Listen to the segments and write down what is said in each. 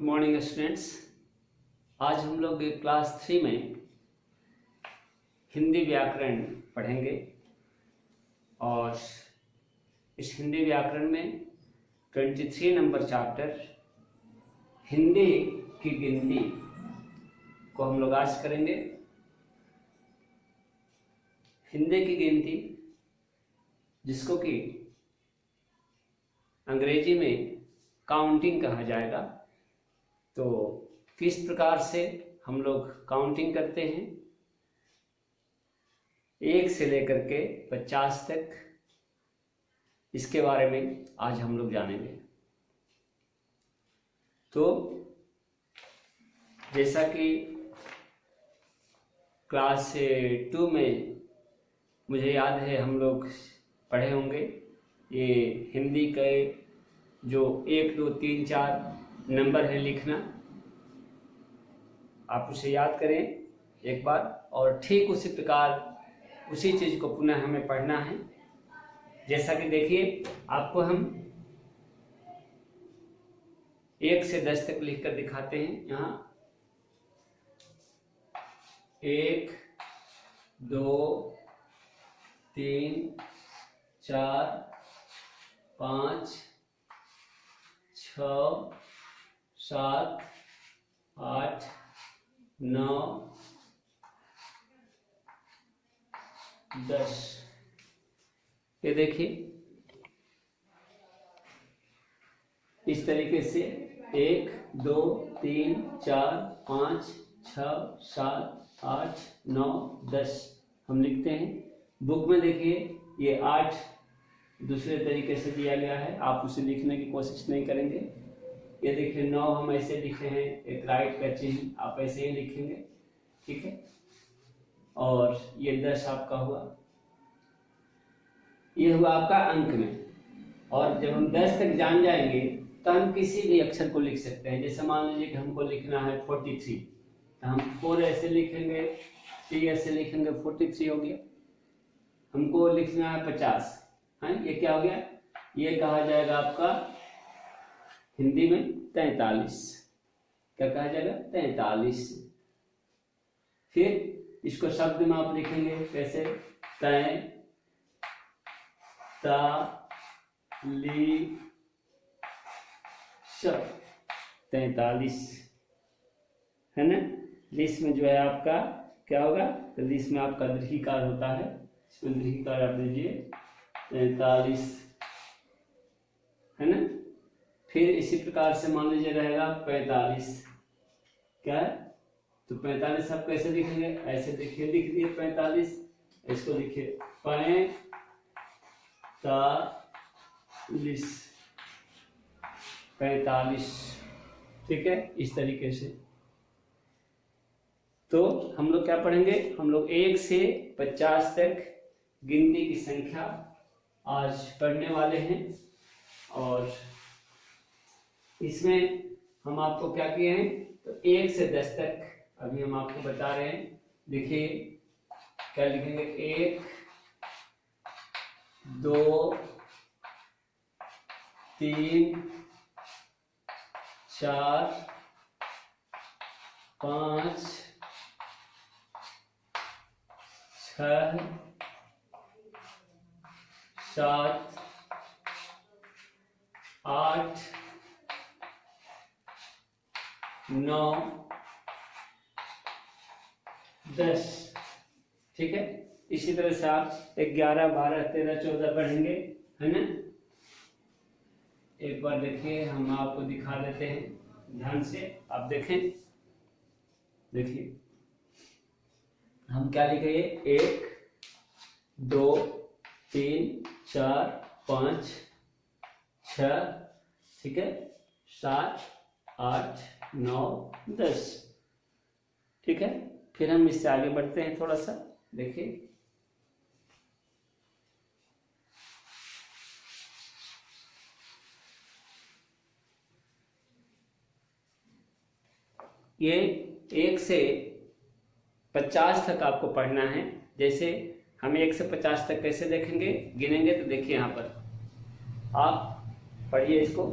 Morning students. आज हम लोग क्लास 3 में हिंदी व्याकरण पढ़ेंगे और इस हिंदी व्याकरण में 23 नंबर चैप्टर हिंदी की गिनती को हम लोग आज करेंगे। हिंदी की गिनती जिसको कि अंग्रेजी में काउंटिंग कहा जाएगा। तो किस प्रकार से हम लोग काउंटिंग करते हैं 1 से लेकर के 50 तक, इसके बारे में आज हम लोग जानेंगे। तो जैसा कि क्लास 2 में मुझे याद है हम लोग पढ़े होंगे, ये हिंदी के जो 1, 2, 3, 4 नंबर है लिखना, आप उसे याद करें एक बार और ठीक उसी प्रकार उसी चीज़ को पुनः हमें पढ़ना है। जैसा कि देखिए, आपको हम 1 से 10 तक लिखकर दिखाते हैं। यहाँ 1, 2, 3, 4, 5, 6, 7, 8, 9, 10। ये देखिए इस तरीके से 1, 2, 3, 4, 5, 6, 7, 8, 9, 10 हम लिखते हैं। बुक में देखिए ये 8 दूसरे तरीके से दिया गया है, आप उसे लिखने की कोशिश नहीं करेंगे। ये देखिए 9 हम ऐसे लिखे हैं, एक राइट का चिन्ह आप ऐसे ही लिखेंगे, ठीक है। और ये 10 आपका हुआ, ये हुआ आपका अंक में। और जब हम 10 तक जान जाएंगे तो हम किसी भी अक्षर को लिख सकते हैं। जैसे मान लीजिए कि हमको लिखना है 43, तो हम 4 ऐसे लिखेंगे, 3 ऐसे लिखेंगे, 43 हो गया। हमको लिखना है 50, हाँ, ये क्या हो गया, ये कहा जाएगा आपका हिंदी में 43। क्या कहा जाएगा, 43। फिर इसको शब्द में आप लिखेंगे कैसे, तय ता ली श 43 है ना। लिस्ट में जो है आपका क्या होगा, तो लिस्ट में आपका दीर्घिकार होता है, इसमें दीर्घिकार आप लीजिए 43 है ना। फिर इसी प्रकार से मान लीजिए रहेगा 45, क्या है, तो 45 आप कैसे लिखेंगे, ऐसे देखिए, लिख दिए 45, इसको लिखिए 45, ठीक है, इस तरीके से। तो हम लोग क्या पढ़ेंगे, हम लोग 1 से 50 तक गिनती की संख्या आज पढ़ने वाले हैं। और इसमें हम आपको क्या किए हैं, तो 1 से 10 तक अभी हम आपको बता रहे हैं। देखिए क्या लिखेंगे, 1, 2, 3, 4, 5, 6, 7, 8, 9, 10, ठीक है। इसी तरह से आप 11, 12, 13, 14 पढ़ेंगे, है ना। एक बार देखिए, हम आपको दिखा देते हैं, ध्यान से आप देखें। देखिए हम क्या लिखेंगे, 1, 2, 3, 4, 5, 6, ठीक है, 7, 8, 9, 10, ठीक है। फिर हम इससे आगे बढ़ते हैं थोड़ा सा। देखिए ये 1 से 50 तक आपको पढ़ना है। जैसे हम 1 से 50 तक कैसे देखेंगे, गिनेंगे, तो देखिए यहाँ पर आप पढ़िए इसको,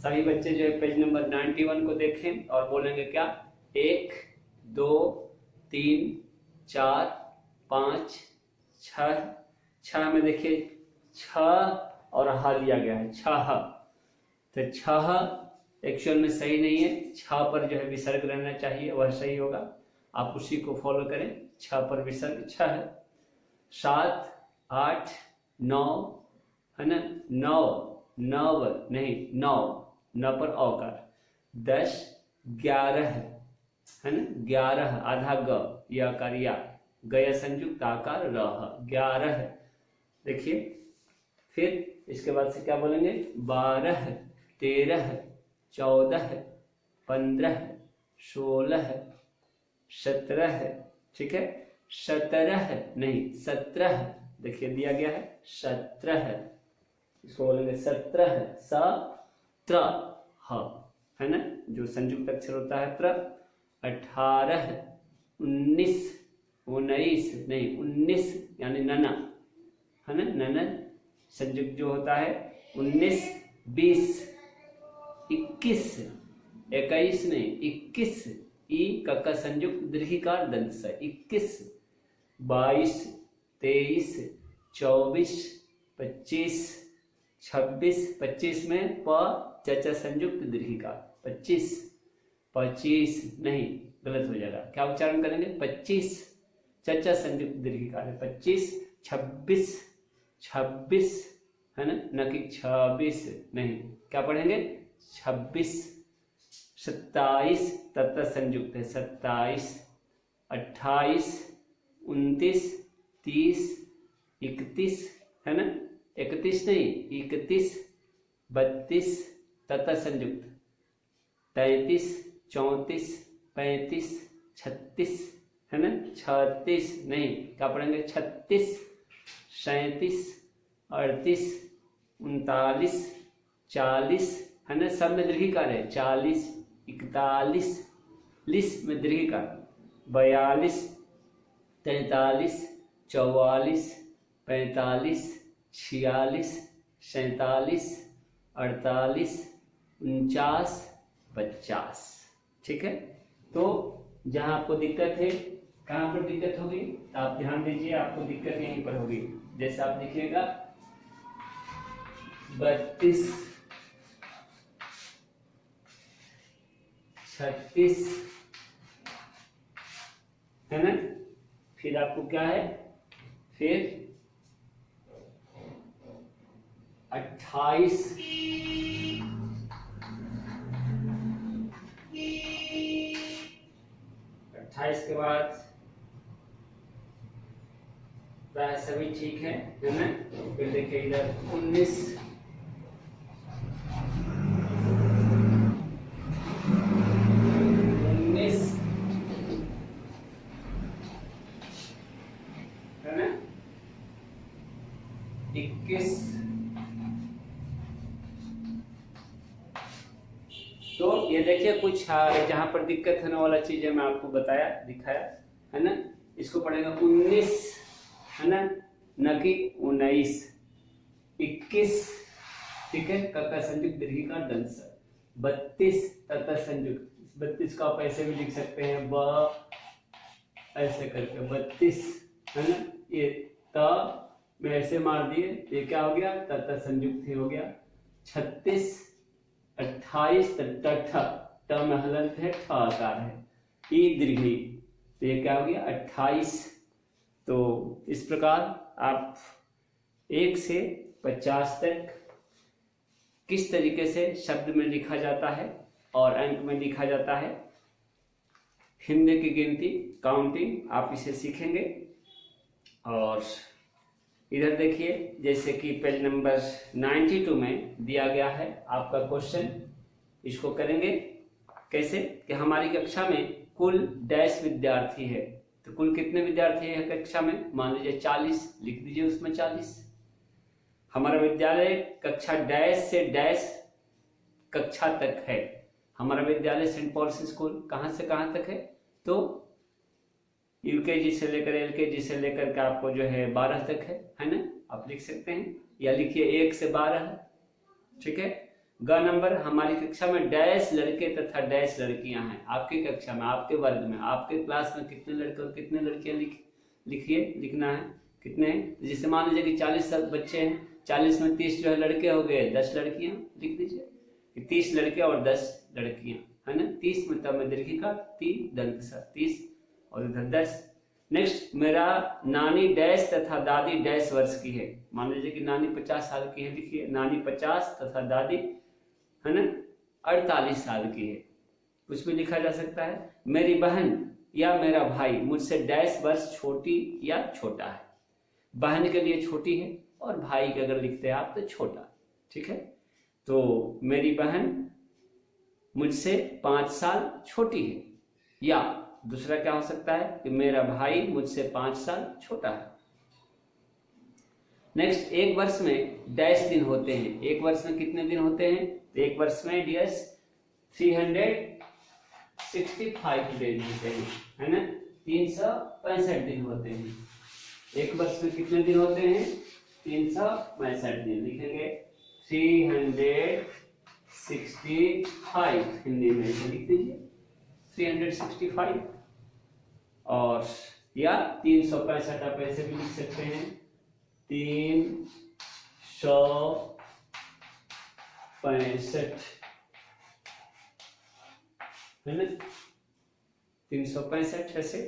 सभी बच्चे जो है पेज नंबर 91 को देखें और बोलेंगे क्या, 1 2 3 4 5 6, 6 में देखिए 6 और हा दिया गया है 6, तो 6 एक्चुअल में सही नहीं है, 6 पर जो है विसर्ग रहना चाहिए, वह सही होगा, आप उसी को फॉलो करें, 6 पर विसर्ग 6 है। 7 8 9 है ना, 9 नहीं 9 पर औकार, 10 11 है ना, 11 आधा ग या कारिया गया संयुक्त आकार रह 11 देखिए। फिर इसके बाद से क्या बोलेंगे, 12 13 14 15 16 17, ठीक है, 17 नहीं 17, देखिए दिया गया है 17, इसको बोलेंगे 17 है ना, जो संयुक्त अक्षर होता है त्र। 18 19 नहीं 19 यानी नना है ना, ननन संयुक्त जो होता है 19 20 21 21 नहीं 21 ई का संयुक्त दीर्घिकार दंत से 21 22 23 24 25 26 25 में प चचा संयुक्त दीर्घिकार 25 नहीं गलत हो जाएगा, क्या उच्चारण करेंगे 25 चचा संयुक्त दीर्घिकार है 25 26 है ना, न कि 26 नहीं, क्या पढ़ेंगे 26 27 तथा संयुक्त है 27 28 29 30 31 है ना, 31 नहीं 31 32 तथा संयुक्त 33 34 35 36 है ना, 36 नहीं, क्या पढ़ेंगे 36 37 38 39 40 है ना, सब में दीर्घिकार है 40 41 लिस में दीर्घिकार 42 43 44 45 46 47 48 49 50, ठीक है। तो जहां आपको दिक्कत है, कहां पर दिक्कत होगी, तो आप ध्यान दीजिए, आपको दिक्कत यहीं पर होगी, जैसे आप लिखिएगा 32 36 है ना, फिर आपको क्या है, फिर 28 के बाद प्राय सभी ठीक है ना, फिर देखिए इधर 19 है ना, 21, तो ये देखिए कुछ जहां पर दिक्कत होने वाला चीज है मैं आपको बताया दिखाया है ना, इसको पढ़ेगा 19 है ना, न कि 19 21, ठीक है, का संयुक्त दीर्घिकार दंत से 32 तथा संयुक्त 32 का आप ऐसे भी लिख सकते हैं ब ऐसे करके 32 है ना, ये त में ऐसे मार दिए, ये क्या हो गया तथा संयुक्त ही हो गया। 36 28 ट में हलंत है, ठ आकार है, ई दीर्घी, तो ये क्या हो गया 28। तो इस प्रकार आप 1 से 50 तक किस तरीके से शब्द में लिखा जाता है और अंक में लिखा जाता है, हिंदी की गिनती काउंटिंग आप इसे सीखेंगे। और इधर देखिए जैसे कि पेज नंबर 92 में दिया गया है आपका क्वेश्चन, इसको करेंगे कैसे कि हमारी कक्षा में कुल डैश विद्यार्थी है, तो कुल कितने विद्यार्थी है कक्षा में, मान लीजिए 40, लिख दीजिए उसमें 40। हमारा विद्यालय कक्षा डैश से डैश कक्षा तक है, हमारा विद्यालय सेंट पॉल्स स्कूल कहाँ से कहाँ तक है, तो यूकेजी से लेकर एलकेजी से लेकर के आपको जो है 12 तक है ना, आप लिख सकते हैं, या लिखिए 1 से 12 है, ठीक है। ग नंबर, हमारी कक्षा में डैश लड़के तथा डैश लड़कियां हैं। आपकी कक्षा में, आपके वर्ग में, आपके क्लास में कितने लड़के और कितने लड़कियां लिखना है कितने हैं। जैसे मान लीजिए कि 40 बच्चे हैं, 40 में 30 जो है लड़के हो गए, 10 लड़कियां लिख दीजिए कि 30 लड़के और 10 लड़कियां, है ना। 30 मतलब में दीर्घिका 3 दंत सा 30 और इधर 10। नेक्स्ट, मेरा नानी डैश तथा दादी डैश वर्ष की है। मान लीजिए कि नानी 50 साल की है, लिखिए नानी 50 तथा दादी, है ना, 48 साल की है। कुछ भी लिखा जा सकता है। मेरी बहन या मेरा भाई मुझसे डैश वर्ष छोटी या छोटा है। बहन के लिए छोटी है और भाई के अगर लिखते हैं आप तो छोटा, ठीक है। तो मेरी बहन मुझसे 5 साल छोटी है, या दूसरा क्या हो सकता है कि मेरा भाई मुझसे 5 साल छोटा है। नेक्स्ट, एक वर्ष में डैश दिन होते हैं। एक वर्ष में कितने दिन होते हैं? एक वर्ष में डियर्स 365 डेज होते हैं, है ना। 365 दिन होते हैं। एक वर्ष में कितने दिन होते हैं? 365 दिन। लिखेंगे 365, हिंदी में लिख दीजिए 365, और या 365 आप ऐसे भी लिख सकते हैं 365, है ना, 365 ऐसे,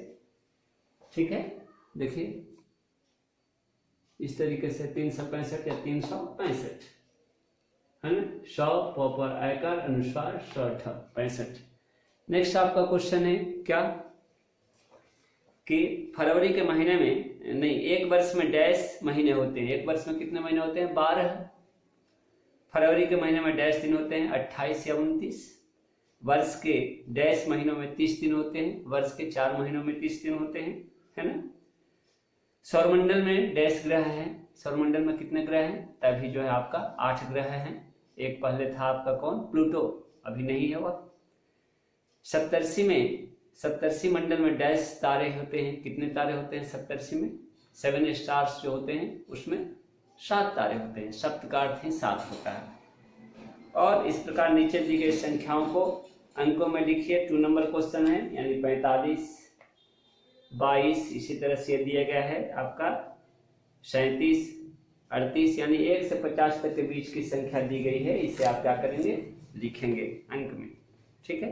ठीक है। देखिए इस तरीके से 365 या 365, है ना। 100 पर आयकर अनुसार 65। नेक्स्ट आपका क्वेश्चन है क्या कि फरवरी के महीने में, नहीं, एक वर्ष में डैश महीने होते हैं। एक वर्ष में कितने महीने होते हैं? 12। फरवरी के महीने में डैश दिन होते हैं? 28 या 29। वर्ष के डैश महीनों में 30 दिन होते हैं। वर्ष के 4 महीनों में 30 दिन होते हैं, है ना। सौरमंडल में डैश ग्रह है। सौरमंडल में कितने ग्रह हैं? तभी जो है आपका 8 ग्रह हैं। एक पहले था आपका कौन? प्लूटो, अभी नहीं है वह। सप्तर्षि मंडल में डैश तारे होते हैं। कितने तारे होते हैं सप्तर्षि में? 7 स्टार्स जो होते हैं उसमें 7 तारे होते हैं। सप्त का अर्थ ही 7 होता है। और इस प्रकार नीचे दी गई संख्याओं को अंकों में लिखिए। 2 नंबर क्वेश्चन है, यानी 45, 22, इसी तरह से दिया गया है आपका 37, 38, यानी 1 से 50 तक के बीच की संख्या दी गई है। इसे आप क्या करेंगे? लिखेंगे अंक में, ठीक है।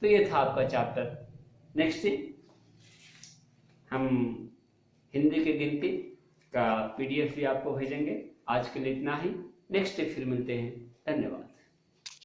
तो ये था आपका चैप्टर। नेक्स्ट हम हिंदी की गिनती का PDF भी आपको भेजेंगे। आज के लिए इतना ही। नेक्स्ट फिर मिलते हैं। धन्यवाद।